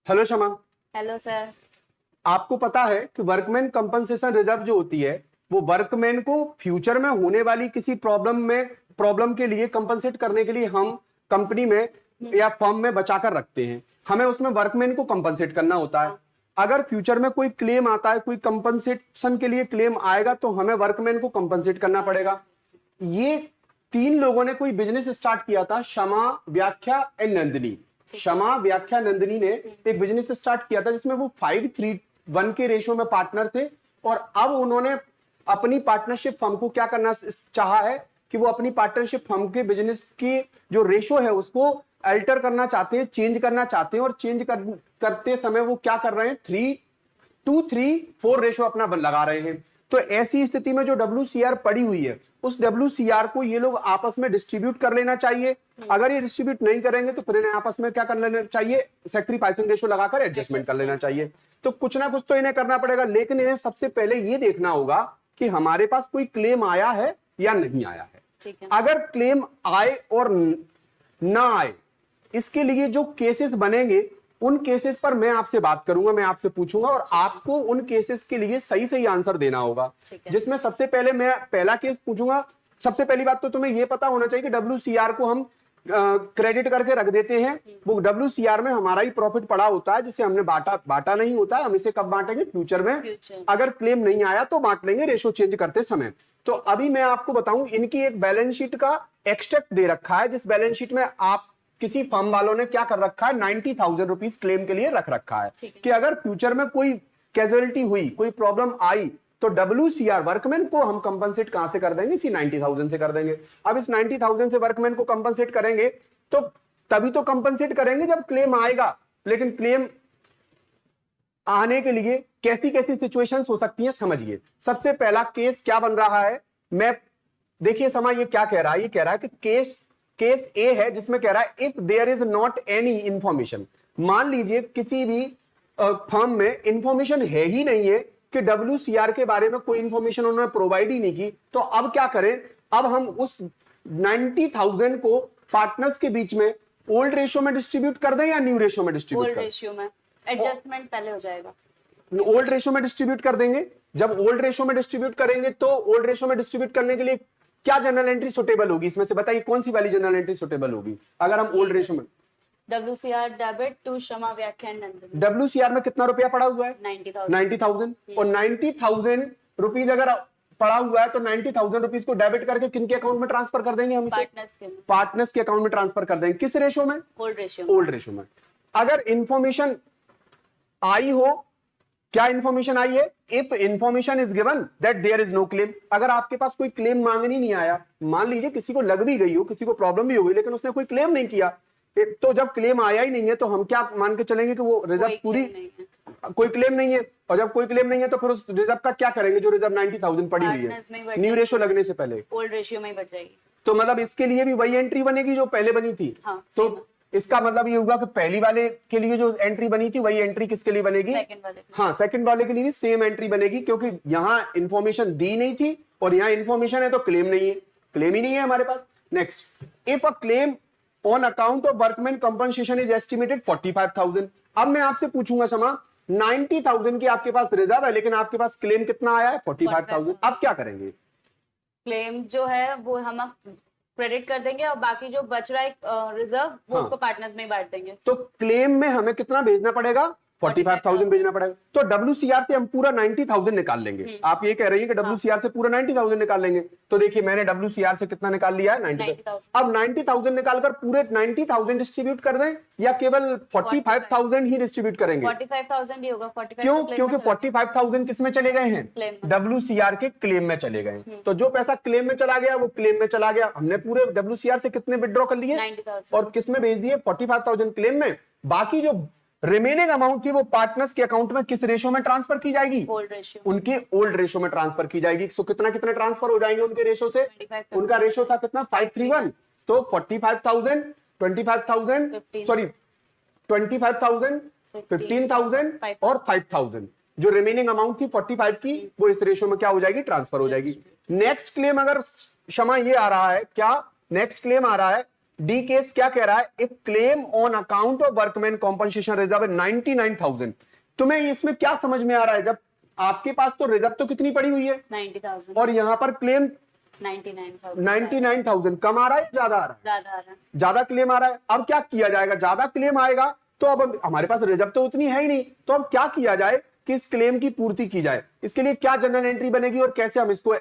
Hello शमा। Hello sir. आपको पता है कि वर्कमैन कंपनसेशन रिजर्व जो होती है वो वर्कमैन को फ्यूचर में होने वाली किसी प्रॉब्लम के लिए कंपनसेट करने के लिए हम कंपनी में या फर्म में बचा कर रखते हैं। हमें उसमें वर्कमैन को कंपनसेट करना होता है। अगर फ्यूचर में कोई क्लेम आता है, कोई कंपनसेशन के लिए क्लेम आएगा तो हमें वर्कमैन को कंपनसेट करना पड़ेगा। ये तीन लोगों ने कोई बिजनेस स्टार्ट किया था, शमा, व्याख्या एंड नंदिनी। शमा, व्याख्या, नंदिनी ने एक बिजनेस स्टार्ट किया था जिसमें वो 5:3:1 के रेशो में पार्टनर थे। और अब उन्होंने अपनी पार्टनरशिप फर्म को क्या करना चाहा है कि वो अपनी पार्टनरशिप फर्म के बिजनेस की जो रेशो है उसको अल्टर करना चाहते हैं, चेंज करना चाहते हैं। और करते समय वो क्या कर रहे हैं, 3:2:3:4 रेशो अपना लगा रहे हैं। तो ऐसी स्थिति में जो WCR पड़ी हुई है उस WCR को ये लोग आपस में डिस्ट्रीब्यूट कर लेना चाहिए। अगर ये डिस्ट्रीब्यूट नहीं करेंगे तो फिर इन्हें आपस में क्या कर लेना चाहिए, सैक्रिफाइसिंग रेशो लगाकर एडजस्टमेंट कर लेना चाहिए। तो कुछ ना कुछ तो इन्हें करना पड़ेगा, लेकिन इन्हें सबसे पहले ये देखना होगा कि हमारे पास कोई क्लेम आया है या नहीं आया है। अगर क्लेम आए और ना आए, इसके लिए जो केसेस बनेंगे उन केसेस पर मैं आपसे बात करूंगा, मैं आपसे पूछूंगा और आपको उन केसेस के लिए सही सही आंसर देना होगा। जिसमें सबसे पहले मैं पहला केस पूछूंगा। सबसे पहली बात तो तुम्हें यह पता होना चाहिए कि WCR को हम क्रेडिट करके रख देते हैं। वो WCR में हमारा ही प्रॉफिट पड़ा होता है जिसे हमने बांटा नहीं होता है। हम इसे कब बांटेंगे, फ्यूचर में। अगर क्लेम नहीं आया तो बांट लेंगे रेशो चेंज करते समय। तो अभी मैं आपको बताऊं, इनकी एक बैलेंस शीट का एक्सट्रैक्ट दे रखा है जिस बैलेंस शीट में आप किसी फर्म वालों ने क्या कर रखा है, 90,000 रुपीज क्लेम के लिए रख रखा है कि अगर फ्यूचर में कोई कैजुअलिटी हुई, कोई प्रॉब्लम आई तो WCR वर्कमैन को हम कंपनसेट कहां से कर देंगे, इसी 90,000 से कर देंगे। अब इस 90,000 से वर्कमैन को कंपनसेट करेंगे तो तभी तो कंपनसेट करेंगे जब क्लेम आएगा। लेकिन क्लेम आने के लिए कैसी कैसी सिचुएशंस हो सकती हैं, समझिए। सबसे पहला केस क्या बन रहा है, मैं देखिए समा ये क्या कह रहा है, ये कह रहा है कि केस ए है जिसमें कह रहा है if there is not any information. मान लीजिए किसी भी फर्म में इंफॉर्मेशन है ही नहीं है कि WCR के बारे में कोई इंफॉर्मेशन उन्होंने प्रोवाइड ही नहीं की, तो अब क्या करें। अब हम उस 90,000 को पार्टनर्स के बीच में ओल्ड रेशियो में डिस्ट्रीब्यूट कर दें या न्यू रेशियो में डिस्ट्रीब्यूट कर दें। ओल्ड रेशियो में एडजस्टमेंट पहले हो जाएगा। ओल्ड रेशियो में डिस्ट्रीब्यूट कर देंगे। जब ओल्ड रेशियो में डिस्ट्रीब्यूट करेंगे तो ओल्ड रेशियो में डिस्ट्रीब्यूट करने के लिए क्या जनरल एंट्री सुटेबल होगी, इसमें से बताइए कौन सी वाली जनरल एंट्री सुटेबल होगी अगर हम ओल्ड रेशियो में। WCR डेबिट टू शमा, व्याख्या, नंदिनी। WCR में कितना रुपया पड़ा हुआ है, 90,000। और 90,000 रुपीज अगर पड़ा हुआ है तो 90,000 रुपीज को डेबिट करके किनके अकाउंट में ट्रांसफर कर देंगे हम, पार्टनर्स के अकाउंट में ट्रांसफर कर देंगे। किस रेशो में, ओल्ड रेशो में। अगर इंफॉर्मेशन आई हो, क्या इंफॉर्मेशन आई है, if information is given that there is no claim. अगर आपके पास कोई क्लेम मांगने नहीं आया, मान लीजिए किसी को लग भी गई हो, किसी को प्रॉब्लम भी हो गई लेकिन उसने कोई क्लेम नहीं किया, तो जब क्लेम आया ही नहीं है तो हम क्या मान के चलेंगे कि वो रिजर्व पूरी, कोई क्लेम नहीं है। और जब कोई क्लेम नहीं है तो फिर उस रिजर्व का क्या करेंगे, जो रिजर्व 90,000 पड़ी हुई है न्यू रेशो लगने से पहले ओल्ड रेशियो में ही बढ़ जाएगी। तो मतलब इसके लिए भी वही एंट्री बनेगी जो पहले बनी थी। तो इसका मतलब ये होगा कि पहली वाले के लिए जो एंट्री बनी थी वही एंट्री किसके लिए बनेगी, हाँ सेकंड वाले के लिए भी सेम एंट्री बनेगी, क्योंकि यहां इंफॉर्मेशन दी नहीं थी और यहां इंफॉर्मेशन है तो क्लेम नहीं है, क्लेम ही नहीं है हमारे पास। Next, if a claim on account of workman compensation is estimated 45,000। अब मैं आपसे पूछूंगा समा, 90,000 की आपके पास रिजर्व है लेकिन आपके पास क्लेम कितना आया है, 45,000। अब क्या करेंगे, क्लेम जो है वो हम क्रेडिट कर देंगे और बाकी जो बच रहा है रिजर्व वो उसको पार्टनर्स में बांट देंगे। तो क्लेम में हमें कितना भेजना पड़ेगा, 45,000 भेजना पड़ेगा। तो WCR से हम पूरा 90,000 निकाल लेंगे। आप ये कह रही हैं कि WCR से पूरा 90,000 निकाल लेंगे, तो देखिए मैंने WCR से कितना निकाल लिया है, 90,000। अब 90,000 निकालकर पूरे 90,000 डिस्ट्रीब्यूट कर दें या केवल 45,000 ही डिस्ट्रीब्यूट करेंगे, 45,000 ही होगा। 45 क्यों, क्योंकि 45,000 किस में चले गए हैं, WCR के क्लेम में चले गए। तो जो पैसा क्लेम में चला गया वो क्लेम में चला गया। हमने पूरे WCR से कितने विड्रॉ कर लिए, 90,000, और किस में भेज दिए, 45,000 क्लेम में। बाकी जो रिमेनिंग अमाउंट थी वो पार्टनर्स के अकाउंट में किस रेशो में ट्रांसफर की जाएगी, ओल्ड रेशियो, उनके ओल्ड रेशो में ट्रांसफर की जाएगी। सो कितना कितने ट्रांसफर हो जाएंगे उनके रेशो से, उनका रेशो था कितना, 5:3:1। तो 45,000, 25,000 सॉरी 25,000, 15,000 और 5,000 जो रिमेनिंग अमाउंट थी 45 की वो इस रेशो में क्या हो जाएगी, ट्रांसफर हो जाएगी। नेक्स्ट क्लेम अगर क्षमा ये आ रहा है, क्या नेक्स्ट क्लेम आ रहा है डी केस क्या कह रहा है, if claim on account of workman compensation reserve 99,000। तुम्हें इसमें क्या समझ में आ रहा है, जब आपके पास तो रिजर्व तो कितनी पड़ी हुई है 90,000 और यहां पर क्लेम 99,000 99,000 कम आ रहा है, ज्यादा आ रहा है, ज्यादा आ रहा है। ज्यादा क्लेम आ रहा है। अब क्या किया जाएगा, ज्यादा क्लेम आएगा तो अब हमारे पास रिजर्व तो उतनी है ही नहीं, तो अब क्या किया जाए कि इस क्लेम की पूर्ति की जाए, इसके लिए क्या जनरल एंट्री बनेगी और कैसे हम इसको,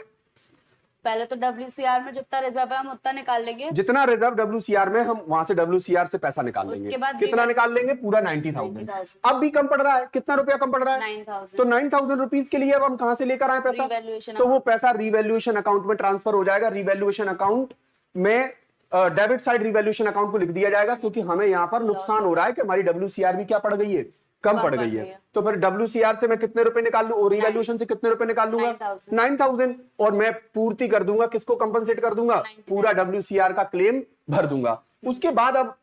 पहले तो WCR में जितना रिजर्व है हम उतना निकाल लेंगे, जितना रिजर्व WCR में, हम वहां से WCR से पैसा निकाल लेंगे। उसके बाद कितना निकाल लेंगे, पूरा 90,000। अब भी कम पड़ रहा है, कितना रुपया कम पड़ रहा है, 9,000। तो 9,000 रुपीज के लिए अब हम कहां से लेकर आए पैसा, Revaluation तो वो पैसा रिवैल्यूएशन अकाउंट में ट्रांसफर हो जाएगा। रिवैल्यूएशन अकाउंट में डेबिट साइड रिवैल्यूएशन अकाउंट को लिख दिया जाएगा, क्योंकि हमें यहाँ पर नुकसान हो रहा है कि हमारी WCR भी क्या पड़ गई है, कम पड़ गई है। तो फिर WCR से मैं कितने रुपए निकाल लूं और रिवैल्यूएशन से कितने रुपए निकाल लूंगा, 9,000, और मैं पूर्ति कर दूंगा, किसको कंपनसेट कर दूंगा, पूरा WCR का क्लेम भर दूंगा। उसके बाद अब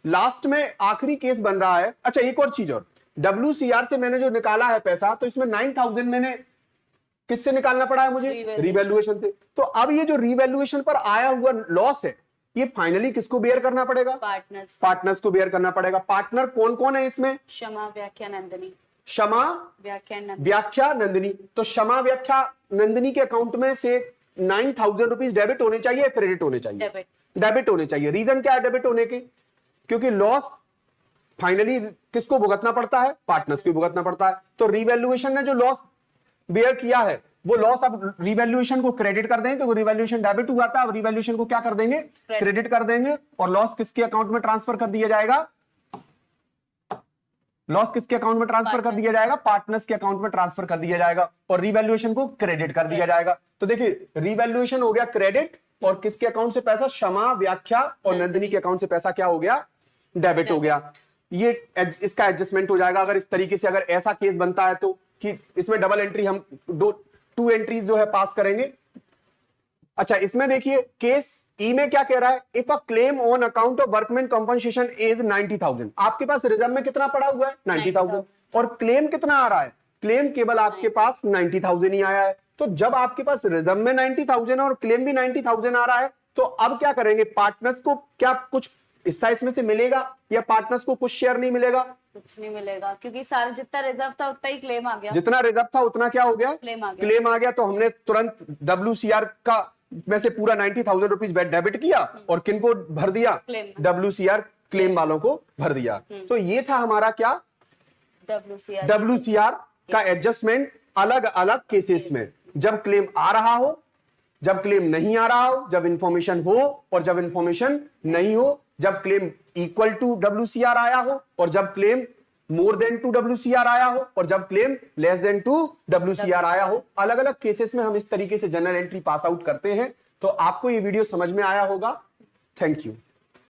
लास्ट में आखिरी केस बन रहा है। अच्छा एक और चीज, और WCR से मैंने जो निकाला है पैसा, तो इसमें 9,000 मैंने किससे निकालना पड़ा है मुझे, रिवैल्यूएशन से। तो अब ये जो रिवैल्यूएशन पर आया हुआ लॉस है, ये फाइनली किसको बेयर करना पड़ेगा, पार्टनर्स को बेयर करना पड़ेगा। पार्टनर कौन कौन है इसमें, क्षमा, व्याख्या, नंदिनी। क्षमा, व्याख्या, नंदिनी। तो क्षमा, व्याख्या, नंदिनी के अकाउंट में से 9,000 रुपीज डेबिट होने चाहिए, क्रेडिट होने चाहिए, डेबिट होने चाहिए। रीजन क्या है डेबिट होने की, क्योंकि लॉस फाइनली किसको भुगतना पड़ता है, पार्टनर्स को भुगतना पड़ता है। तो रिवैल्यूएशन ने जो लॉस बेयर किया है, वो लॉस अब रिवैल्यूएशन को क्रेडिट कर देंगे, क्योंकि रिवैल्यूएशन डेबिट हुआ था, अब रिवैल्यूएशन को क्या कर देंगे, क्रेडिट कर देंगे, और लॉस किसके अकाउंट में ट्रांसफर कर दिया जाएगा, लॉस किसके अकाउंट में ट्रांसफर कर दिया जाएगा, पार्टनर्स के अकाउंट में ट्रांसफर कर दिया जाएगा, और रिवैल्यूएशन को क्रेडिट कर दिया जाएगा। तो देखिए रिवैल्यूएशन हो गया क्रेडिट, और किसके अकाउंट से पैसा, क्षमा, व्याख्या और नंदिनी के अकाउंट से पैसा क्या हो गया, डेबिट हो गया। ये इसका एडजस्टमेंट हो जाएगा अगर इस तरीके से, अगर ऐसा केस बनता है तो, कि इसमें डबल एंट्री हम टू एंट्रीज जो है पास करेंगे। अच्छा इसमें देखिए केस ई में क्या कह रहा है, if a claim on account of workman compensation is 90,000। आपके पास रिजर्व में कितना पड़ा हुआ है, 90,000, और क्लेम कितना आ रहा है, क्लेम केवल आपके पास 90,000 ही आया है। तो जब आपके पास रिजर्व में 90,000 और क्लेम भी 90,000 आ रहा है, तो अब क्या करेंगे, पार्टनर्स को क्या कुछ हिस्सा इसमें से मिलेगा, या पार्टनर्स को कुछ शेयर नहीं मिलेगा, कुछ नहीं मिलेगा, क्योंकि सारा जितना रिजर्व था उतना ही क्लेम आ गया, जितना रिजर्व था उतना क्या हो गया, क्लेम आ गया। तो हमने तुरंत WCR का में से पूरा 90,000 रुपीज का किया, और किनको भर दिया, WCR क्लेम वालों को भर दिया। तो ये था हमारा क्या, WCR का एडजस्टमेंट अलग अलग केसेस में, जब क्लेम आ रहा हो, जब क्लेम नहीं आ रहा हो, जब इंफॉर्मेशन हो और जब इंफॉर्मेशन नहीं हो, जब क्लेम इक्वल टू WCR आया हो और जब claim more than two WCR आया हो, और जब claim less than two WCR आया हो। अलग अलग केसेस में हम इस तरीके से जनरल एंट्री पास आउट करते हैं। तो आपको ये वीडियो समझ में आया होगा। Thank you.